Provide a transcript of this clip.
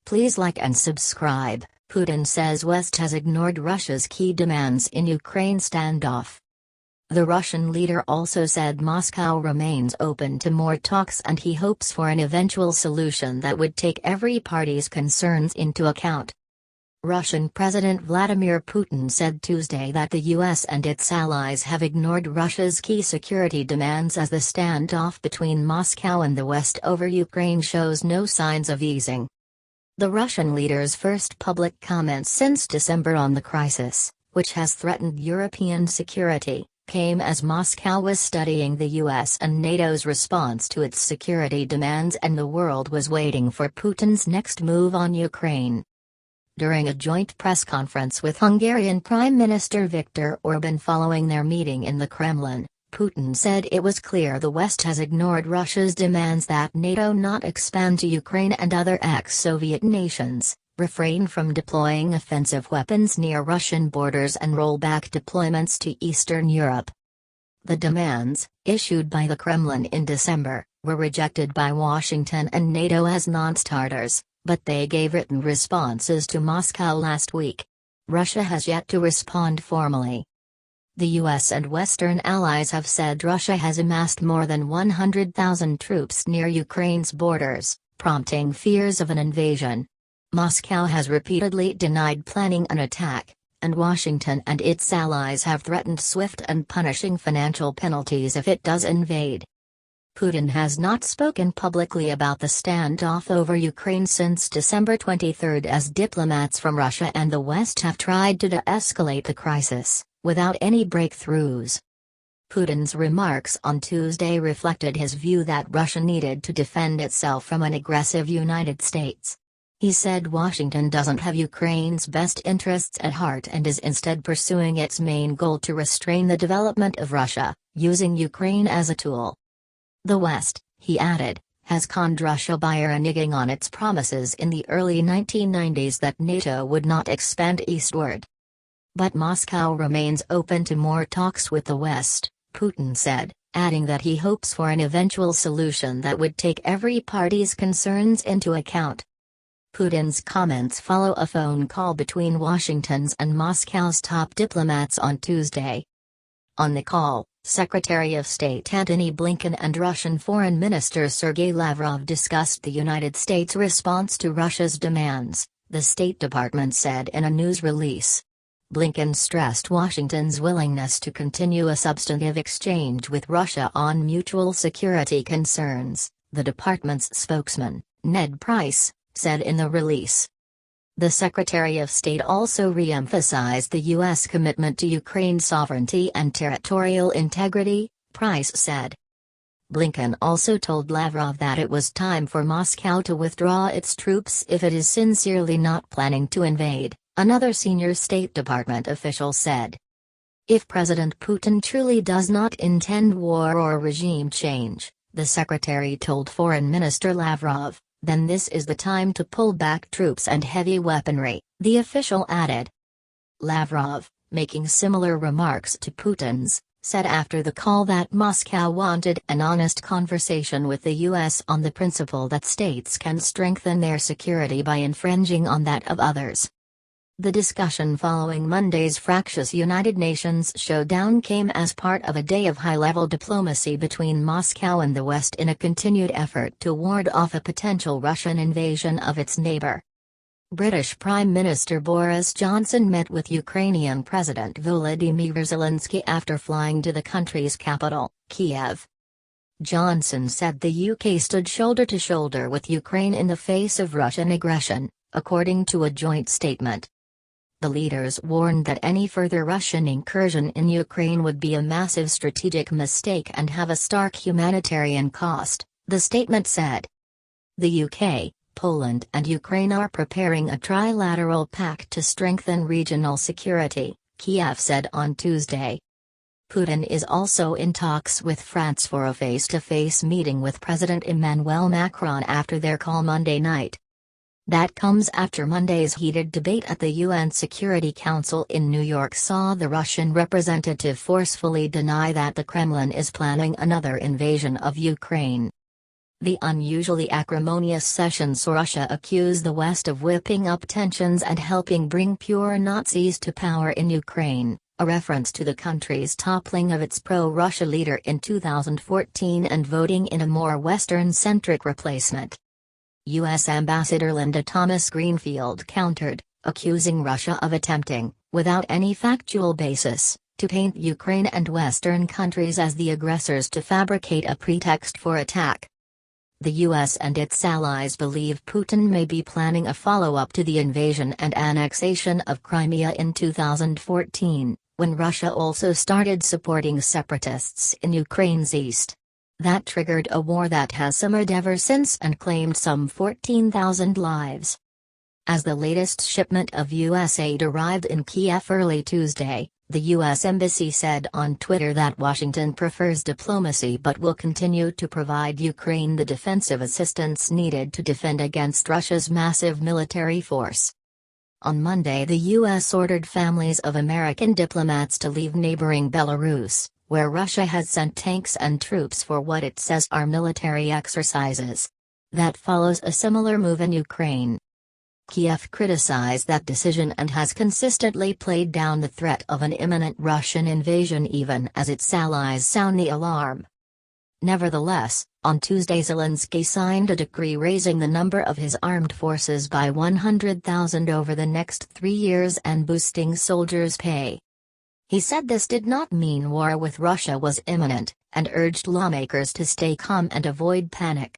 Please like and subscribe. Putin says West has ignored Russia's key demands in Ukraine standoff. The Russian leader also said Moscow remains open to more talks and he hopes for an eventual solution that would take every party's concerns into account. Russian President Vladimir Putin said Tuesday that the US and its allies have ignored Russia's key security demands as the standoff between Moscow and the West over Ukraine shows no signs of easing. The Russian leader's first public comments since December on the crisis, which has threatened European security, came as Moscow was studying the US and NATO's response to its security demands and the world was waiting for Putin's next move on Ukraine. During a joint press conference with Hungarian Prime Minister Viktor Orbán following their meeting in the Kremlin, Putin said it was clear the West has ignored Russia's demands that NATO not expand to Ukraine and other ex-Soviet nations, refrain from deploying offensive weapons near Russian borders and roll back deployments to Eastern Europe. The demands, issued by the Kremlin in December, were rejected by Washington and NATO as non-starters, but they gave written responses to Moscow last week. Russia has yet to respond formally. The US and Western allies have said Russia has amassed more than 100,000 troops near Ukraine's borders, prompting fears of an invasion. Moscow has repeatedly denied planning an attack, and Washington and its allies have threatened swift and punishing financial penalties if it does invade. Putin has not spoken publicly about the standoff over Ukraine since December 23 as diplomats from Russia and the West have tried to de-escalate the crisis, without any breakthroughs. Putin's remarks on Tuesday reflected his view that Russia needed to defend itself from an aggressive United States. He said Washington doesn't have Ukraine's best interests at heart and is instead pursuing its main goal to restrain the development of Russia, using Ukraine as a tool. The West, he added, has conned Russia by reneging on its promises in the early 1990s that NATO would not expand eastward. But Moscow remains open to more talks with the West, Putin said, adding that he hopes for an eventual solution that would take every party's concerns into account. Putin's comments follow a phone call between Washington's and Moscow's top diplomats on Tuesday. On the call, Secretary of State Antony Blinken and Russian Foreign Minister Sergei Lavrov discussed the United States' response to Russia's demands, the State Department said in a news release. Blinken stressed Washington's willingness to continue a substantive exchange with Russia on mutual security concerns, the department's spokesman, Ned Price, said in the release. The Secretary of State also re-emphasized the U.S. commitment to Ukraine's sovereignty and territorial integrity, Price said. Blinken also told Lavrov that it was time for Moscow to withdraw its troops if it is sincerely not planning to invade, another senior State Department official said. If President Putin truly does not intend war or regime change, the secretary told Foreign Minister Lavrov, then this is the time to pull back troops and heavy weaponry, the official added. Lavrov, making similar remarks to Putin's, said after the call that Moscow wanted an honest conversation with the U.S. on the principle that states can strengthen their security by infringing on that of others. The discussion following Monday's fractious United Nations showdown came as part of a day of high-level diplomacy between Moscow and the West in a continued effort to ward off a potential Russian invasion of its neighbor. British Prime Minister Boris Johnson met with Ukrainian President Volodymyr Zelensky after flying to the country's capital, Kiev. Johnson said the UK stood shoulder to shoulder with Ukraine in the face of Russian aggression, according to a joint statement. The leaders warned that any further Russian incursion in Ukraine would be a massive strategic mistake and have a stark humanitarian cost, the statement said. The UK, Poland and Ukraine are preparing a trilateral pact to strengthen regional security, Kiev said on Tuesday. Putin is also in talks with France for a face-to-face meeting with President Emmanuel Macron after their call Monday night. That comes after Monday's heated debate at the UN Security Council in New York saw the Russian representative forcefully deny that the Kremlin is planning another invasion of Ukraine. The unusually acrimonious session saw Russia accuse the West of whipping up tensions and helping bring pure Nazis to power in Ukraine, a reference to the country's toppling of its pro-Russia leader in 2014 and voting in a more Western-centric replacement. U.S. Ambassador Linda Thomas-Greenfield countered, accusing Russia of attempting, without any factual basis, to paint Ukraine and Western countries as the aggressors to fabricate a pretext for attack. The U.S. and its allies believe Putin may be planning a follow-up to the invasion and annexation of Crimea in 2014, when Russia also started supporting separatists in Ukraine's east. That triggered a war that has simmered ever since and claimed some 14,000 lives. As the latest shipment of U.S. aid arrived in Kiev early Tuesday, the U.S. Embassy said on Twitter that Washington prefers diplomacy but will continue to provide Ukraine the defensive assistance needed to defend against Russia's massive military force. On Monday, the U.S. ordered families of American diplomats to leave neighboring Belarus, where Russia has sent tanks and troops for what it says are military exercises. That follows a similar move in Ukraine. Kiev criticized that decision and has consistently played down the threat of an imminent Russian invasion even as its allies sound the alarm. Nevertheless, on Tuesday Zelensky signed a decree raising the number of his armed forces by 100,000 over the next 3 years and boosting soldiers' pay. He said this did not mean war with Russia was imminent, and urged lawmakers to stay calm and avoid panic.